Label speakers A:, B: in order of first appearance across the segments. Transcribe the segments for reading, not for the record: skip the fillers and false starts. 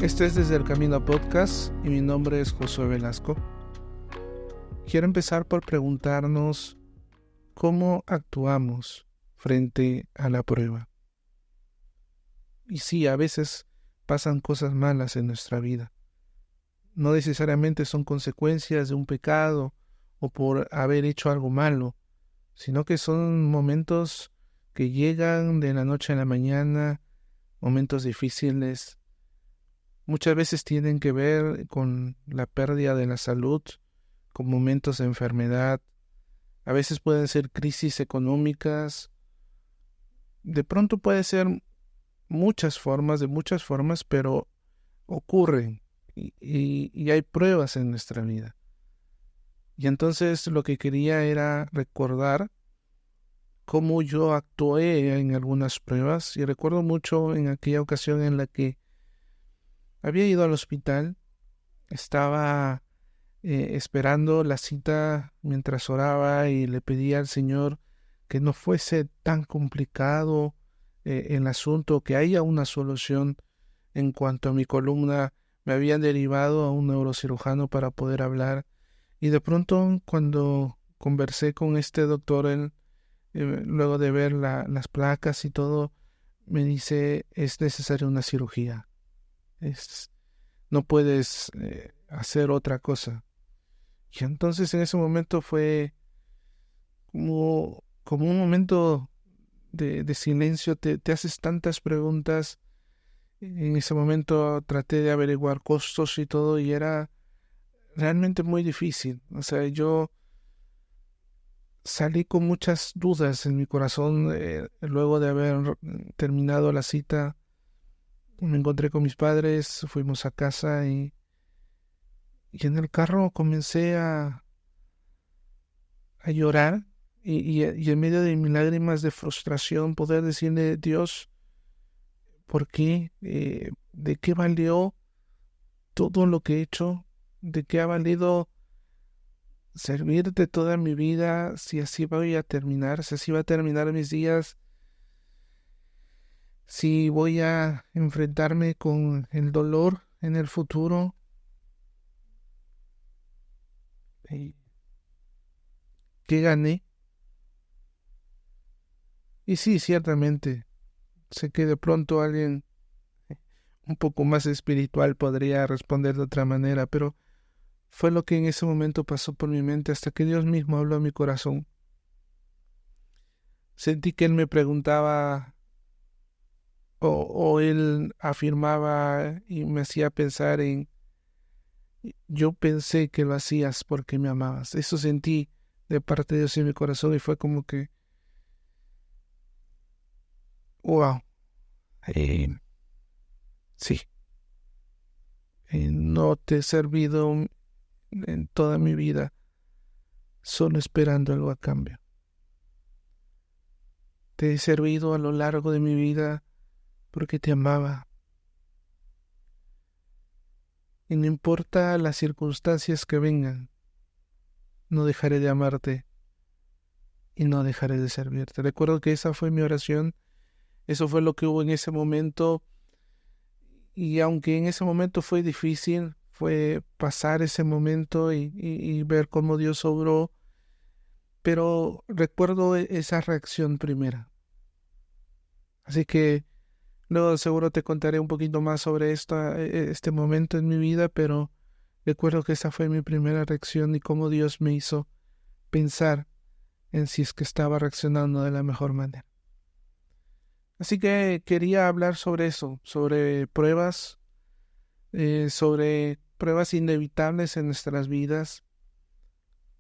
A: Este es Desde el Camino Podcast y mi nombre es Josué Velasco. Quiero empezar por preguntarnos cómo actuamos frente a la prueba. Y sí, a veces pasan cosas malas en nuestra vida. No necesariamente son consecuencias de un pecado o por haber hecho algo malo, sino que son momentos que llegan de la noche a la mañana, momentos difíciles. Muchas veces tienen que ver con la pérdida de la salud, con momentos de enfermedad. A veces pueden ser crisis económicas. De pronto puede ser de muchas formas, pero ocurren y hay pruebas en nuestra vida. Y entonces lo que quería era recordar cómo yo actué en algunas pruebas. Y recuerdo mucho en aquella ocasión en la que había ido al hospital, estaba esperando la cita mientras oraba y le pedía al Señor que no fuese tan complicado el asunto, que haya una solución en cuanto a mi columna. Me habían derivado a un neurocirujano para poder hablar y de pronto cuando conversé con este doctor, él, luego de ver las placas y todo, me dice: es necesaria una cirugía, no puedes hacer otra cosa. Y entonces en ese momento fue como un momento de silencio. Te haces tantas preguntas. En ese momento traté de averiguar costos y todo y era realmente muy difícil. O sea, yo salí con muchas dudas en mi corazón luego de haber terminado la cita. Me encontré con mis padres, fuimos a casa y en el carro comencé a llorar y en medio de mis lágrimas de frustración poder decirle: Dios, ¿por qué? ¿De qué valió todo lo que he hecho? ¿De qué ha valido servirte toda mi vida si así voy a terminar? Si así va a terminar mis días, si voy a enfrentarme con el dolor en el futuro. eh, ¿Qué gané? Y sí, ciertamente, sé que de pronto alguien un poco más espiritual podría responder de otra manera, pero fue lo que en ese momento pasó por mi mente hasta que Dios mismo habló a mi corazón. Sentí que Él me preguntaba o Él afirmaba y me hacía pensar en: yo pensé que lo hacías porque me amabas. Eso sentí de parte de Dios en mi corazón y fue como que, wow, eh, sí, no te he servido en toda mi vida solo esperando algo a cambio. Te he servido a lo largo de mi vida porque te amaba. Y no importa las circunstancias que vengan, no dejaré de amarte y no dejaré de servirte. Recuerdo que esa fue mi oración, eso fue lo que hubo en ese momento. Y aunque en ese momento fue difícil, fue pasar ese momento y ver cómo Dios obró, pero recuerdo esa reacción primera. Así que luego seguro te contaré un poquito más sobre este momento en mi vida, pero recuerdo que esa fue mi primera reacción y cómo Dios me hizo pensar en si es que estaba reaccionando de la mejor manera. Así que quería hablar sobre eso, sobre pruebas inevitables en nuestras vidas,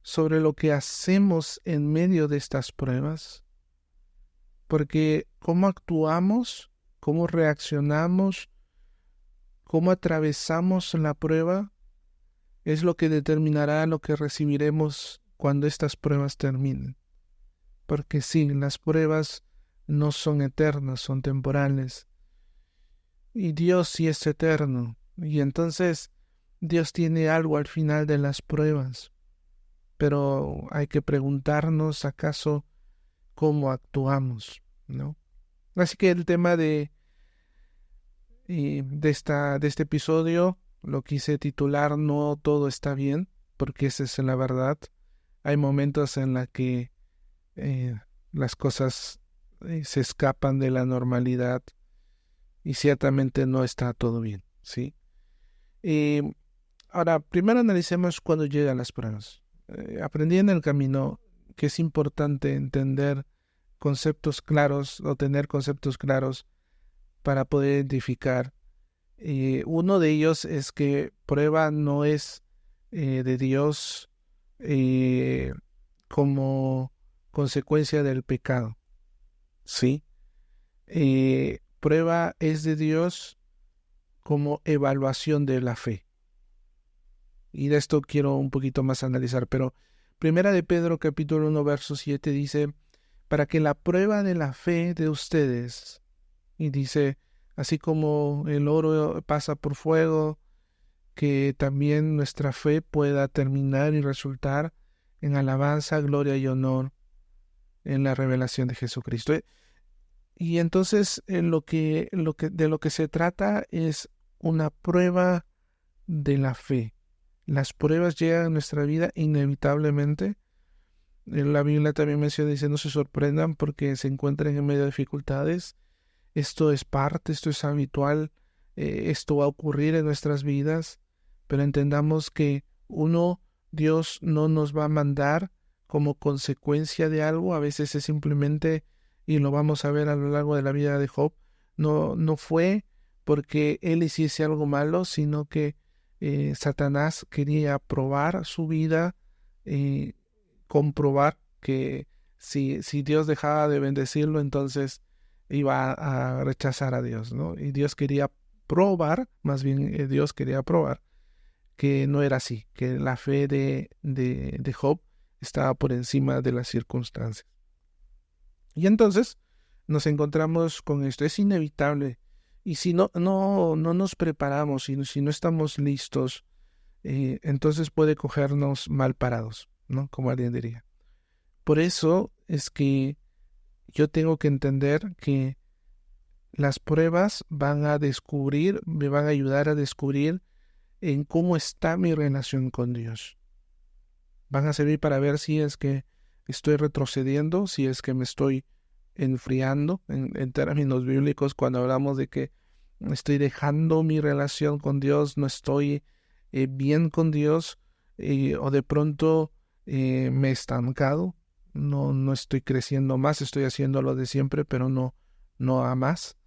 A: sobre lo que hacemos en medio de estas pruebas, porque cómo actuamos, cómo reaccionamos, cómo atravesamos la prueba es lo que determinará lo que recibiremos cuando estas pruebas terminen. Porque sí, las pruebas no son eternas, son temporales. Y Dios sí es eterno. Y entonces Dios tiene algo al final de las pruebas. Pero hay que preguntarnos acaso cómo actuamos, ¿no? Así que el tema Y de este episodio lo quise titular No todo está bien, porque esa es la verdad. Hay momentos en los que las cosas se escapan de la normalidad y ciertamente no está todo bien, ¿sí? Y ahora, primero analicemos cuando llegan las pruebas. Aprendí en el camino que es importante entender conceptos claros o tener conceptos claros para poder identificar. Uno de ellos es que prueba no es de Dios eh, como consecuencia del pecado, ¿sí? Prueba es de Dios como evaluación de la fe. Y de esto quiero un poquito más analizar, pero Primera de Pedro capítulo 1 verso 7 dice, para que la prueba de la fe de ustedes, y dice, así como el oro pasa por fuego, que también nuestra fe pueda terminar y resultar en alabanza, gloria y honor en la revelación de Jesucristo. Y entonces de lo que se trata es una prueba de la fe. Las pruebas llegan a nuestra vida inevitablemente. La Biblia también menciona, dice, no se sorprendan porque se encuentran en medio de dificultades. Esto es parte, esto es habitual, esto va a ocurrir en nuestras vidas, pero entendamos que Dios no nos va a mandar como consecuencia de algo, a veces es simplemente, y lo vamos a ver a lo largo de la vida de Job, no fue porque él hiciese algo malo, sino que Satanás quería probar su vida, comprobar que si Dios dejaba de bendecirlo, entonces iba a rechazar a Dios, ¿no? Y Dios quería probar, más bien Dios quería probar que no era así, que la fe de Job estaba por encima de las circunstancias. Y entonces nos encontramos con esto, es inevitable. Y si no nos preparamos, y si no estamos listos, entonces puede cogernos mal parados, ¿no? Como alguien diría. Por eso es que yo tengo que entender que las pruebas me van a ayudar a descubrir en cómo está mi relación con Dios. Van a servir para ver si es que estoy retrocediendo, si es que me estoy enfriando, en términos bíblicos, cuando hablamos de que estoy dejando mi relación con Dios, no estoy bien con Dios, o de pronto me he estancado, no estoy creciendo más, estoy haciendo lo de siempre, pero no a más.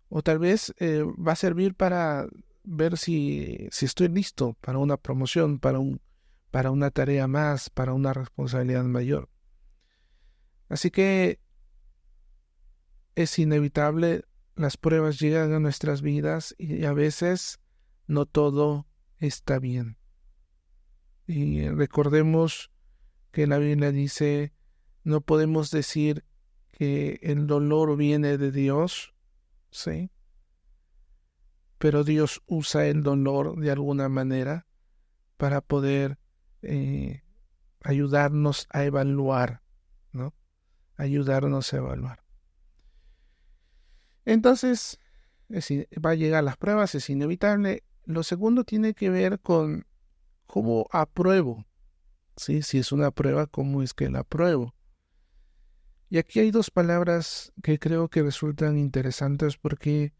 A: O tal vez va a servir para ver si estoy listo para una promoción, para una tarea más, para una responsabilidad mayor. Así que es inevitable, las pruebas llegan a nuestras vidas y a veces no todo está bien. Y recordemos que la Biblia dice, no podemos decir que el dolor viene de Dios, ¿sí? Pero Dios usa el dolor de alguna manera para poder ayudarnos a evaluar, ¿no? Ayudarnos a evaluar. Entonces, va a llegar las pruebas, es inevitable. Lo segundo tiene que ver con cómo apruebo, ¿sí? Si es una prueba, ¿cómo es que la apruebo? Y aquí hay dos palabras que creo que resultan interesantes porque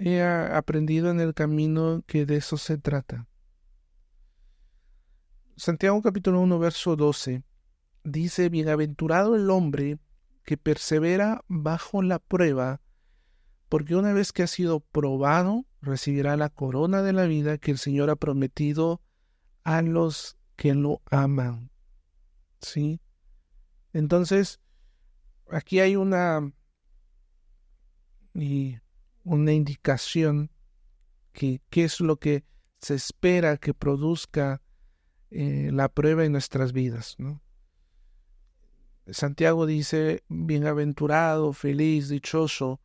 A: he aprendido en el camino que de eso se trata. Santiago capítulo 1, verso 12, dice, bienaventurado el hombre que persevera bajo la prueba, porque una vez que ha sido probado, recibirá la corona de la vida que el Señor ha prometido a los que lo aman. ¿Sí? Entonces, aquí hay una indicación que qué es lo que se espera que produzca la prueba en nuestras vidas, ¿no? Santiago dice, bienaventurado, feliz, dichoso,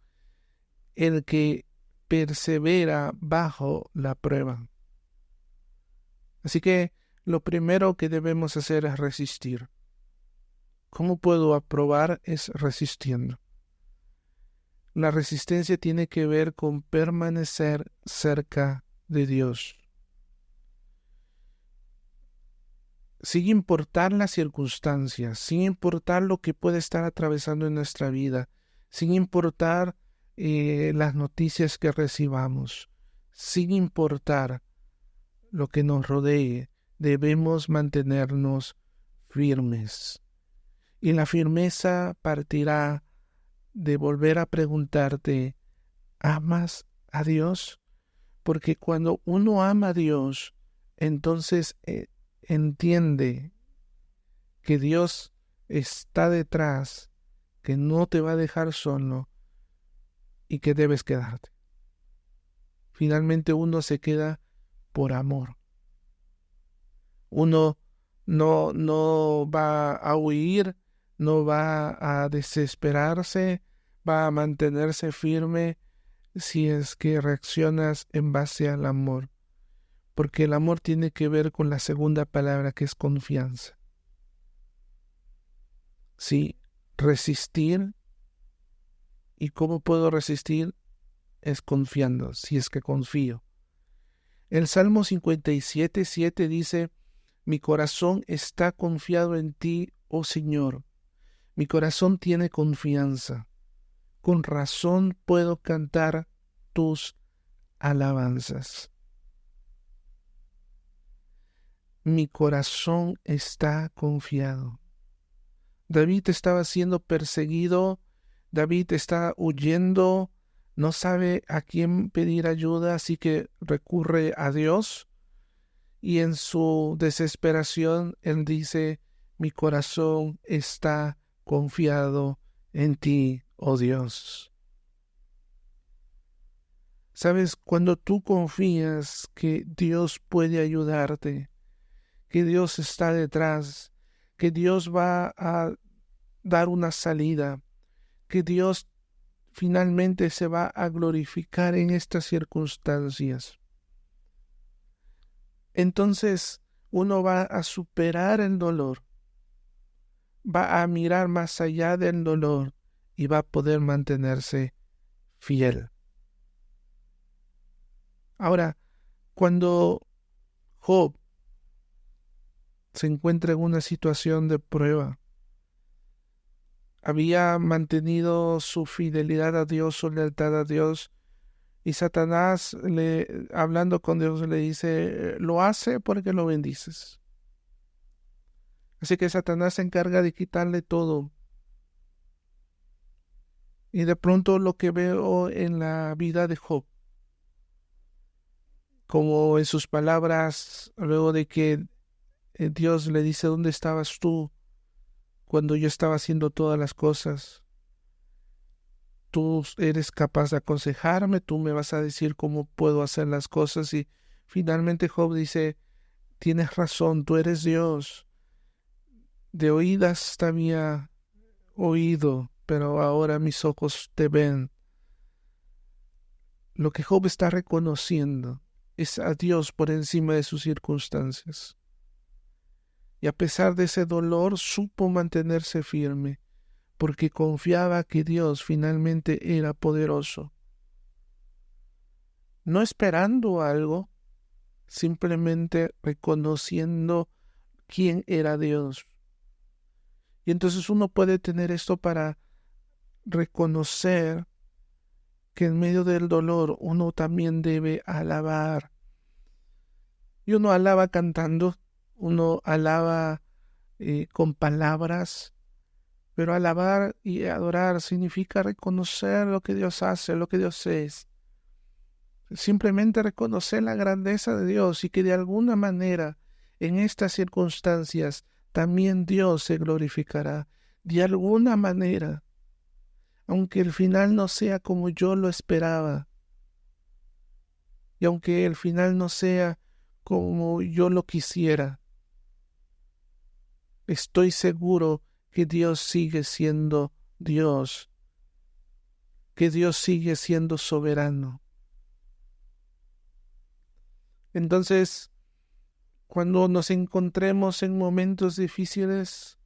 A: el que persevera bajo la prueba. Así que lo primero que debemos hacer es resistir. ¿Cómo puedo aprobar? Es resistiendo. La resistencia tiene que ver con permanecer cerca de Dios. Sin importar las circunstancias, sin importar lo que puede estar atravesando en nuestra vida, sin importar las noticias que recibamos, sin importar lo que nos rodee, debemos mantenernos firmes. Y la firmeza partirá de volver a preguntarte, ¿amas a Dios? Porque cuando uno ama a Dios, entonces entiende que Dios está detrás, que no te va a dejar solo y que debes quedarte. Finalmente uno se queda por amor. Uno no va a huir, no va a desesperarse, va a mantenerse firme si es que reaccionas en base al amor. Porque el amor tiene que ver con la segunda palabra, que es confianza. Sí, resistir. ¿Y cómo puedo resistir? Es confiando, si es que confío. El Salmo 57:7 dice, mi corazón está confiado en ti, oh Señor. Mi corazón tiene confianza. Con razón puedo cantar tus alabanzas. Mi corazón está confiado. David estaba siendo perseguido, David está huyendo, no sabe a quién pedir ayuda, así que recurre a Dios y en su desesperación él dice, mi corazón está confiado en ti, oh Dios. Sabes, cuando tú confías que Dios puede ayudarte, que Dios está detrás, que Dios va a dar una salida, que Dios finalmente se va a glorificar en estas circunstancias. Entonces uno va a superar el dolor, va a mirar más allá del dolor y va a poder mantenerse fiel. Ahora, cuando Job se encuentra en una situación de prueba, había mantenido su fidelidad a Dios, su lealtad a Dios, y Satanás, hablando con Dios, le dice, lo hace porque lo bendices. Así que Satanás se encarga de quitarle todo. Y de pronto lo que veo en la vida de Job, como en sus palabras, luego de que Dios le dice, ¿dónde estabas tú cuando yo estaba haciendo todas las cosas? Tú eres capaz de aconsejarme, tú me vas a decir cómo puedo hacer las cosas. Y finalmente Job dice, tienes razón, tú eres Dios. De oídas te había oído, pero ahora mis ojos te ven. Lo que Job está reconociendo es a Dios por encima de sus circunstancias. Y a pesar de ese dolor, supo mantenerse firme, porque confiaba que Dios finalmente era poderoso. No esperando algo, simplemente reconociendo quién era Dios. Y entonces uno puede tener esto para reconocer que en medio del dolor uno también debe alabar. Y uno alaba cantando, uno alaba con palabras, pero alabar y adorar significa reconocer lo que Dios hace, lo que Dios es. Simplemente reconocer la grandeza de Dios y que de alguna manera en estas circunstancias también Dios se glorificará. De alguna manera, aunque el final no sea como yo lo esperaba, y aunque el final no sea como yo lo quisiera, estoy seguro que Dios sigue siendo Dios, que Dios sigue siendo soberano. Entonces, cuando nos encontremos en momentos difíciles,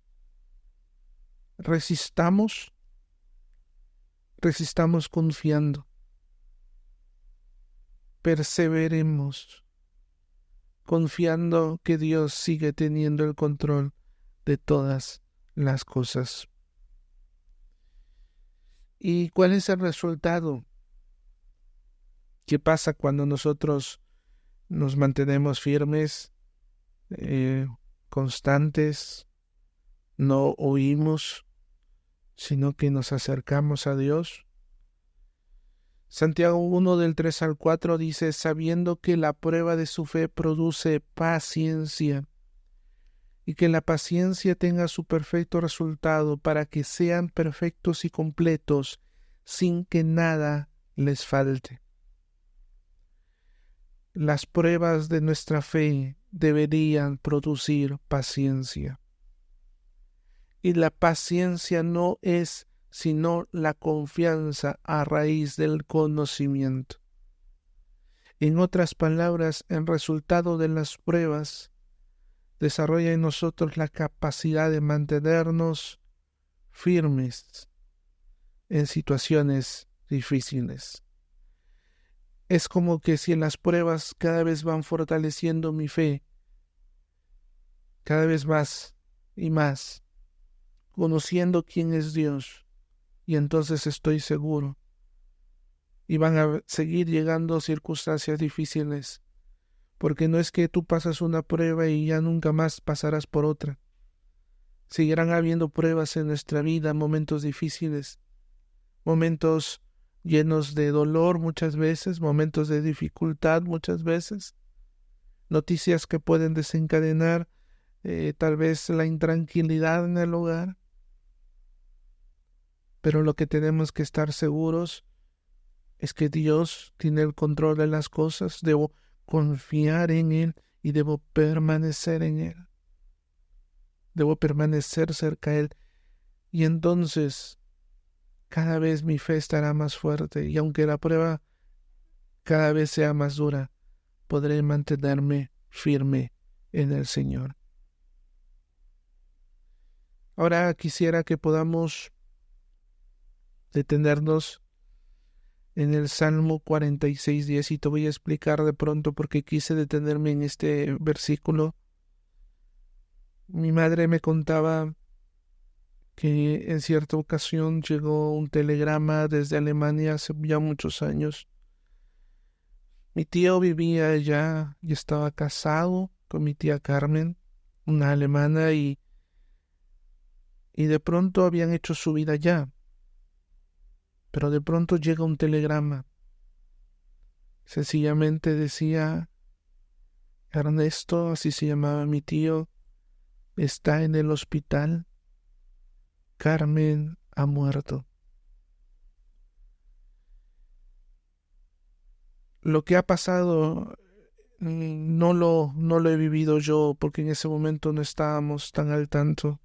A: resistamos, resistamos confiando, perseveremos, confiando que Dios sigue teniendo el control de todas las cosas. ¿Y cuál es el resultado? ¿Qué pasa cuando nosotros nos mantenemos firmes, constantes, no huimos, sino que nos acercamos a Dios? Santiago 1 del 3 al 4 dice, sabiendo que la prueba de su fe produce paciencia, y que la paciencia tenga su perfecto resultado para que sean perfectos y completos, sin que nada les falte. Las pruebas de nuestra fe deberían producir paciencia. Y la paciencia no es sino la confianza a raíz del conocimiento. En otras palabras, el resultado de las pruebas desarrolla en nosotros la capacidad de mantenernos firmes en situaciones difíciles. Es como que si en las pruebas cada vez van fortaleciendo mi fe, cada vez más y más, conociendo quién es Dios, y entonces estoy seguro. Y van a seguir llegando circunstancias difíciles, porque no es que tú pasas una prueba y ya nunca más pasarás por otra. Seguirán habiendo pruebas en nuestra vida, momentos difíciles, momentos llenos de dolor muchas veces, momentos de dificultad muchas veces, noticias que pueden desencadenar tal vez la intranquilidad en el hogar. Pero lo que tenemos que estar seguros es que Dios tiene el control de las cosas, debo confiar en Él y debo permanecer en Él. Debo permanecer cerca de Él. Y entonces cada vez mi fe estará más fuerte y aunque la prueba cada vez sea más dura, podré mantenerme firme en el Señor. Ahora quisiera que podamos detenernos en el Salmo 46:10 y te voy a explicar de pronto por qué quise detenerme en este versículo. Mi madre me contaba que en cierta ocasión llegó un telegrama desde Alemania hace ya muchos años. Mi tío vivía allá y estaba casado con mi tía Carmen, una alemana, y de pronto habían hecho su vida allá. Pero de pronto llega un telegrama. Sencillamente decía, Ernesto, así se llamaba mi tío, está en el hospital. Carmen ha muerto. Lo que ha pasado no lo he vivido yo porque en ese momento no estábamos tan al tanto.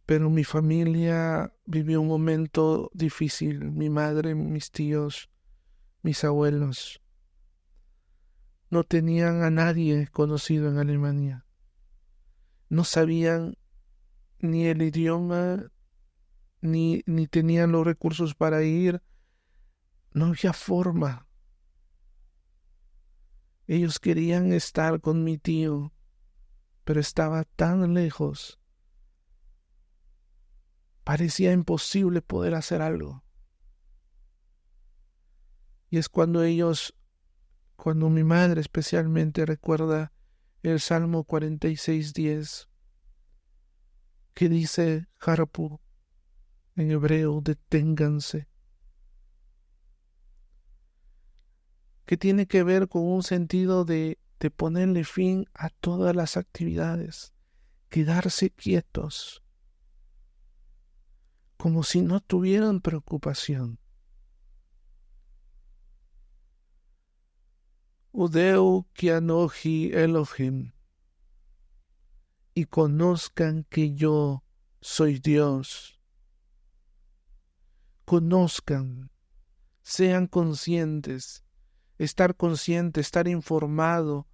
A: Pero mi familia vivió un momento difícil. Mi madre, mis tíos, mis abuelos no tenían a nadie conocido en Alemania. No sabían ni el idioma, ni tenían los recursos para ir. No había forma. Ellos querían estar con mi tío, pero estaba tan lejos. Parecía imposible poder hacer algo. Y es cuando mi madre especialmente recuerda el Salmo 46:10, que dice, Harpu, en hebreo, deténganse, que tiene que ver con un sentido de ponerle fin a todas las actividades, quedarse quietos, como si no tuvieran preocupación. Udeu ki anoji Elohim, y conozcan que yo soy Dios. Conozcan, sean conscientes, estar consciente, estar informado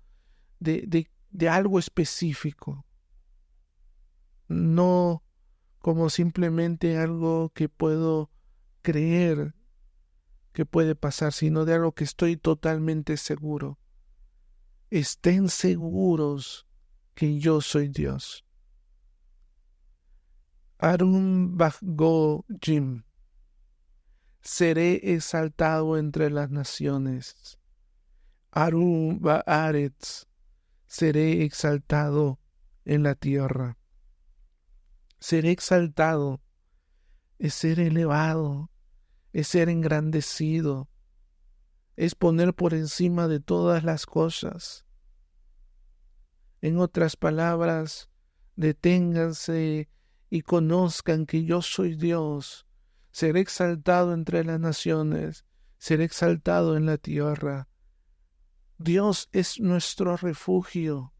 A: de algo específico. No como simplemente algo que puedo creer que puede pasar, sino de algo que estoy totalmente seguro. Estén seguros que yo soy Dios. Arum Go Jim. Seré exaltado entre las naciones. Arum Baaretz. Seré exaltado en la tierra. Seré exaltado es ser elevado, es ser engrandecido, es poner por encima de todas las cosas. En otras palabras, deténganse y conozcan que yo soy Dios. Seré exaltado entre las naciones, seré exaltado en la tierra. Dios es nuestro refugio.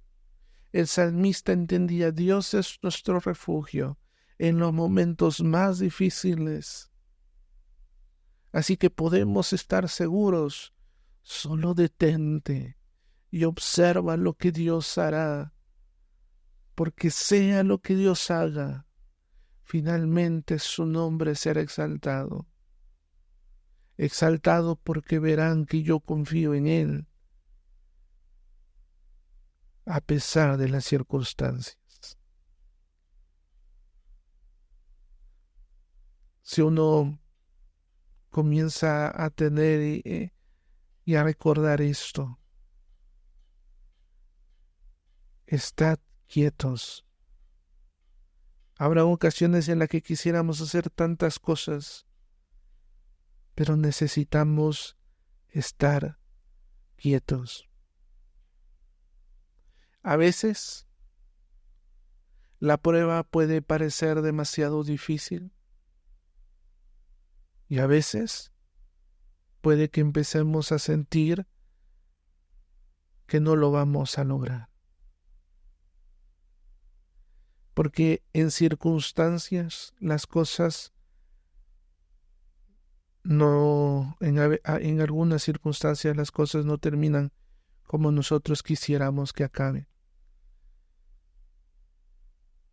A: El salmista entendía, Dios es nuestro refugio en los momentos más difíciles. Así que podemos estar seguros. Solo detente y observa lo que Dios hará, porque sea lo que Dios haga, finalmente su nombre será exaltado. Exaltado porque verán que yo confío en Él, a pesar de las circunstancias. Si uno comienza a tener y a recordar esto, estad quietos. Habrá ocasiones en las que quisiéramos hacer tantas cosas, pero necesitamos estar quietos. A veces la prueba puede parecer demasiado difícil y a veces puede que empecemos a sentir que no lo vamos a lograr. Porque en circunstancias las cosas no, en algunas circunstancias las cosas no terminan como nosotros quisiéramos que acabe.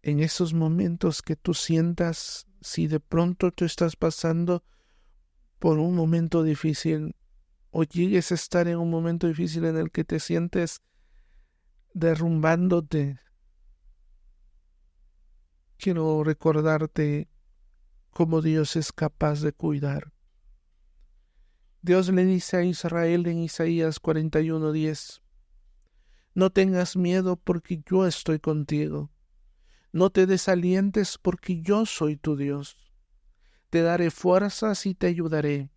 A: En esos momentos que tú sientas, si de pronto tú estás pasando por un momento difícil o llegues a estar en un momento difícil en el que te sientes derrumbándote, quiero recordarte cómo Dios es capaz de cuidar. Dios le dice a Israel en Isaías 41:10, no tengas miedo porque yo estoy contigo. No te desalientes porque yo soy tu Dios. Te daré fuerzas y te ayudaré.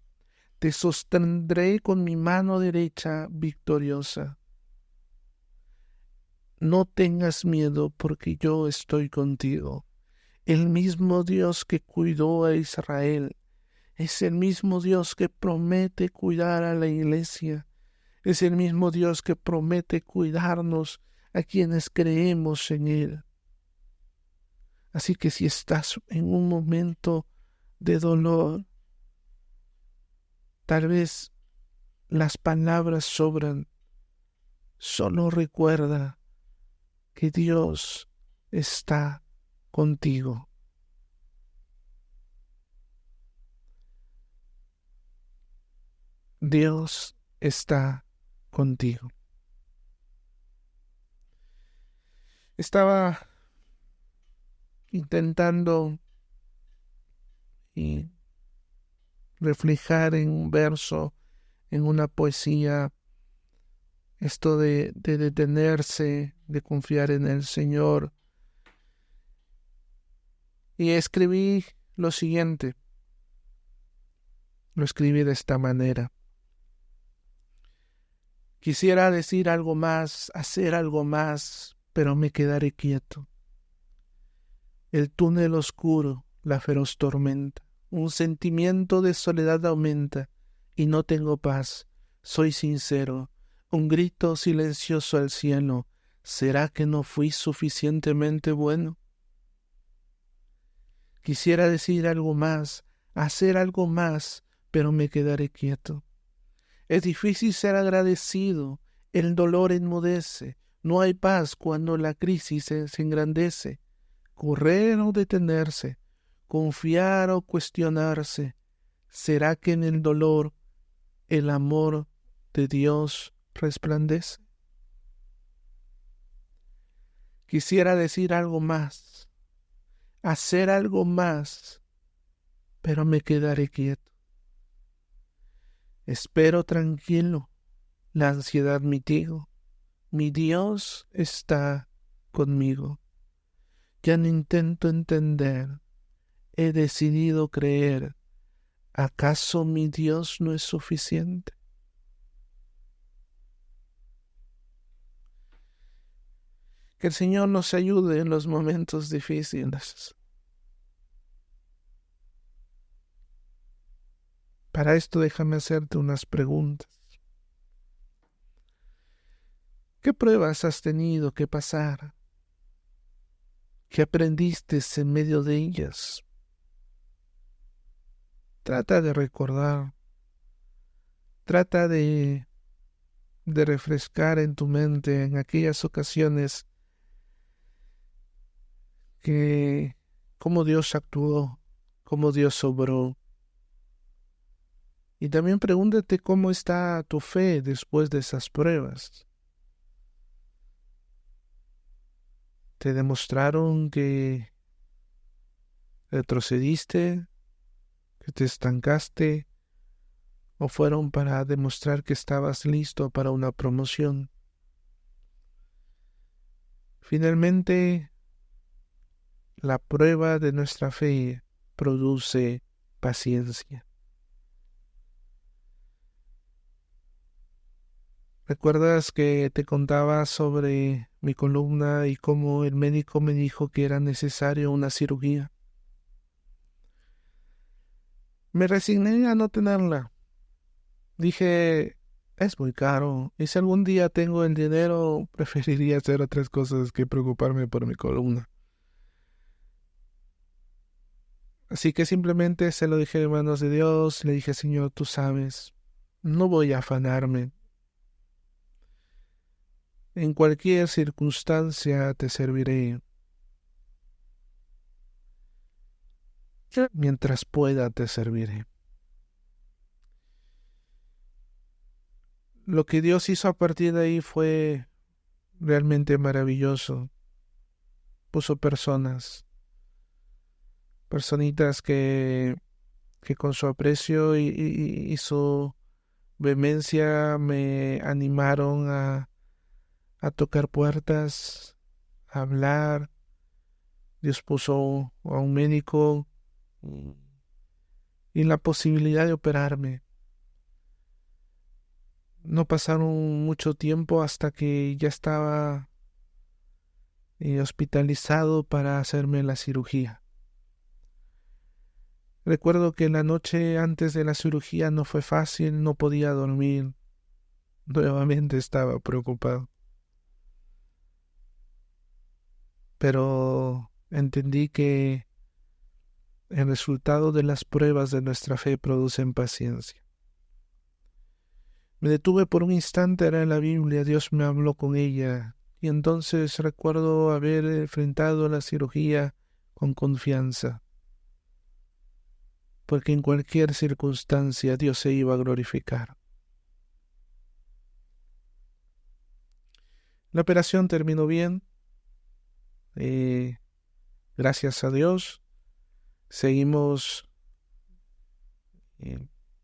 A: Te sostendré con mi mano derecha victoriosa. No tengas miedo porque yo estoy contigo. El mismo Dios que cuidó a Israel es el mismo Dios que promete cuidar a la iglesia. Es el mismo Dios que promete cuidarnos a quienes creemos en Él. Así que si estás en un momento de dolor, tal vez las palabras sobran. Solo recuerda que Dios está contigo. Dios está contigo. Estaba intentando reflejar en un verso, en una poesía, esto de detenerse, de confiar en el Señor. Y escribí lo siguiente. Lo escribí de esta manera. Quisiera decir algo más, hacer algo más, pero me quedaré quieto. El túnel oscuro, la feroz tormenta, un sentimiento de soledad aumenta, y no tengo paz, soy sincero, un grito silencioso al cielo, ¿será que no fui suficientemente bueno? Quisiera decir algo más, hacer algo más, pero me quedaré quieto. Es difícil ser agradecido, el dolor enmudece, no hay paz cuando la crisis se engrandece. Correr o detenerse, confiar o cuestionarse, ¿será que en el dolor el amor de Dios resplandece? Quisiera decir algo más, hacer algo más, pero me quedaré quieto. Espero tranquilo, la ansiedad mitigo. Mi Dios está conmigo. Ya no intento entender, he decidido creer. ¿Acaso mi Dios no es suficiente? Que el Señor nos ayude en los momentos difíciles. Para esto déjame hacerte unas preguntas. ¿Qué pruebas has tenido que pasar? ¿Qué aprendiste en medio de ellas? Trata de recordar, trata de refrescar en tu mente en aquellas ocasiones que cómo Dios actuó, cómo Dios obró. Y también pregúntate cómo está tu fe después de esas pruebas. ¿Te demostraron que retrocediste, que te estancaste, o fueron para demostrar que estabas listo para una promoción? Finalmente, la prueba de nuestra fe produce paciencia. ¿Recuerdas que te contaba sobre mi columna y cómo el médico me dijo que era necesario una cirugía? Me resigné a no tenerla. Dije, es muy caro, y si algún día tengo el dinero, preferiría hacer otras cosas que preocuparme por mi columna. Así que simplemente se lo dije en manos de Dios, le dije, Señor, tú sabes, no voy a afanarme. En cualquier circunstancia te serviré. Mientras pueda te serviré. Lo que Dios hizo a partir de ahí fue realmente maravilloso. Puso personitas que con su aprecio y su vehemencia me animaron a tocar puertas, a hablar. Dios puso a un médico y la posibilidad de operarme. No pasaron mucho tiempo hasta que ya estaba hospitalizado para hacerme la cirugía. Recuerdo que la noche antes de la cirugía no fue fácil, no podía dormir. Nuevamente estaba preocupado. Pero entendí que el resultado de las pruebas de nuestra fe producen paciencia. Me detuve por un instante, era en la Biblia, Dios me habló con ella, y entonces recuerdo haber enfrentado la cirugía con confianza, porque en cualquier circunstancia Dios se iba a glorificar. La operación terminó bien, gracias a Dios, seguimos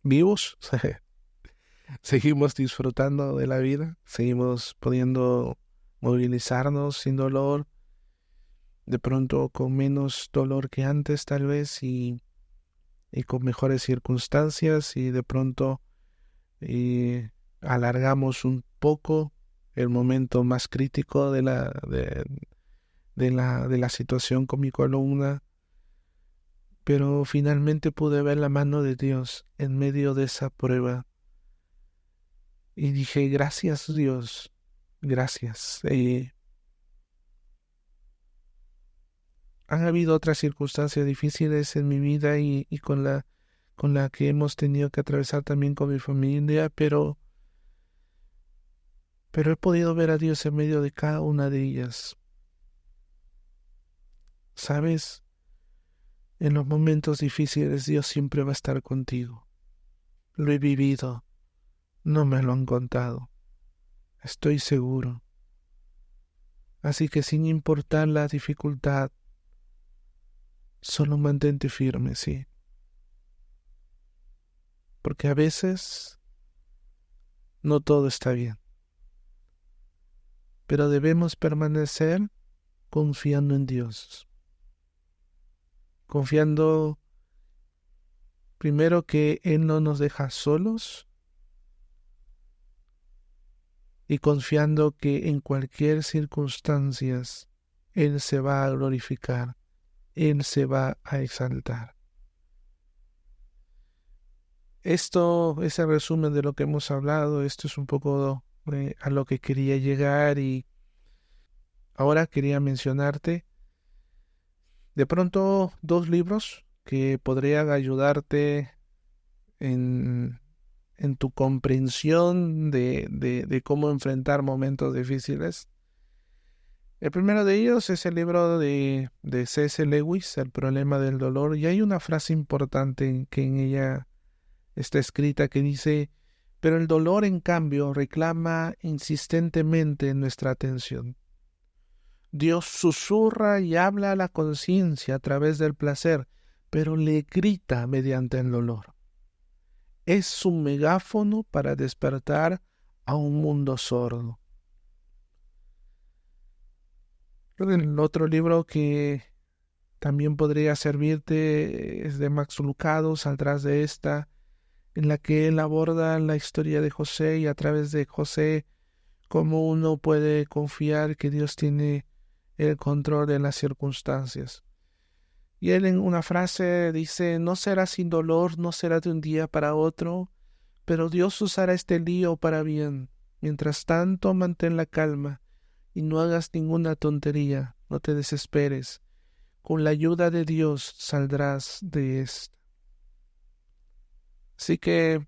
A: vivos, seguimos disfrutando de la vida, seguimos pudiendo movilizarnos sin dolor, de pronto con menos dolor que antes tal vez y con mejores circunstancias y de pronto alargamos un poco el momento más crítico de la situación con mi columna, pero finalmente pude ver la mano de Dios en medio de esa prueba y dije, gracias Dios, gracias. Han habido otras circunstancias difíciles en mi vida y con la que hemos tenido que atravesar también con mi familia, pero he podido ver a Dios en medio de cada una de ellas. ¿Sabes? En los momentos difíciles Dios siempre va a estar contigo. Lo he vivido, no me lo han contado. Estoy seguro. Así que sin importar la dificultad, solo mantente firme, sí. Porque a veces no todo está bien. Pero debemos permanecer confiando en Dios. Confiando primero que Él no nos deja solos y confiando que en cualquier circunstancia Él se va a glorificar, Él se va a exaltar. Esto es el resumen de lo que hemos hablado, esto es un poco a lo que quería llegar y ahora quería mencionarte de pronto 2 libros que podrían ayudarte en tu comprensión de cómo enfrentar momentos difíciles. El primero de ellos es el libro de C.S. Lewis, El problema del dolor, y hay una frase importante que en ella está escrita que dice: pero el dolor, en cambio, reclama insistentemente nuestra atención. Dios susurra y habla a la conciencia a través del placer, pero le grita mediante el dolor. Es un megáfono para despertar a un mundo sordo. El otro libro que también podría servirte es de Max Lucado, Saldrás de esta, en la que él aborda la historia de José y a través de José cómo uno puede confiar que Dios tiene el control de las circunstancias. Y él en una frase dice: no será sin dolor, no será de un día para otro, pero Dios usará este lío para bien. Mientras tanto, mantén la calma y no hagas ninguna tontería, no te desesperes. Con la ayuda de Dios saldrás de esto. Así que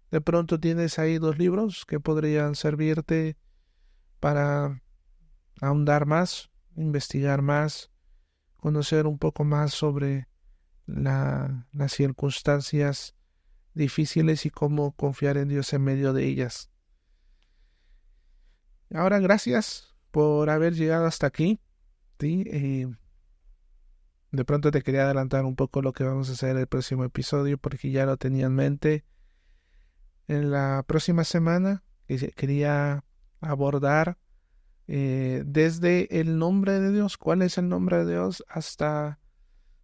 A: de pronto tienes ahí 2 libros que podrían servirte para ahondar más, investigar más, conocer un poco más sobre las circunstancias difíciles y cómo confiar en Dios en medio de ellas. Ahora, gracias por haber llegado hasta aquí. ¿Sí? De pronto te quería adelantar un poco lo que vamos a hacer en el próximo episodio porque ya lo tenía en mente. En la próxima semana quería abordar desde el nombre de Dios, cuál es el nombre de Dios, hasta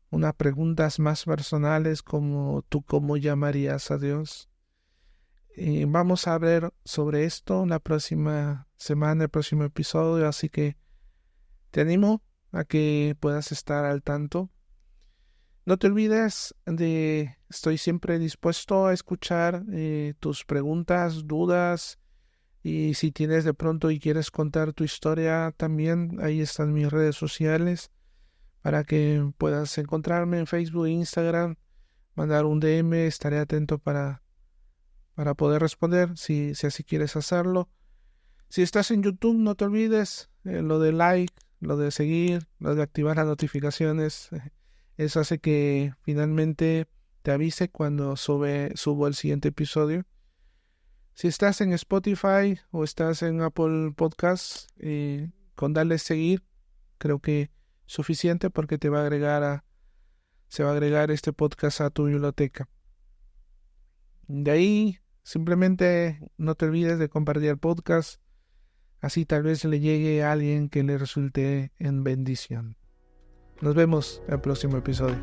A: unas preguntas más personales como ¿tú cómo llamarías a Dios? Vamos a ver sobre esto la próxima semana, el próximo episodio, así que te animo a que puedas estar al tanto. No te olvides estoy siempre dispuesto a escuchar tus preguntas, dudas, y si tienes de pronto y quieres contar tu historia también, ahí están mis redes sociales para que puedas encontrarme en Facebook e Instagram, mandar un DM, estaré atento para poder responder si así quieres hacerlo. Si estás en YouTube, no te olvides lo de like, lo de seguir, lo de activar las notificaciones. Eso hace que finalmente te avise cuando subo el siguiente episodio. Si estás en Spotify o estás en Apple Podcasts, con darle seguir, creo que suficiente porque se va a agregar este podcast a tu biblioteca. De ahí, simplemente no te olvides de compartir el podcast, así tal vez le llegue a alguien que le resulte en bendición. Nos vemos en el próximo episodio.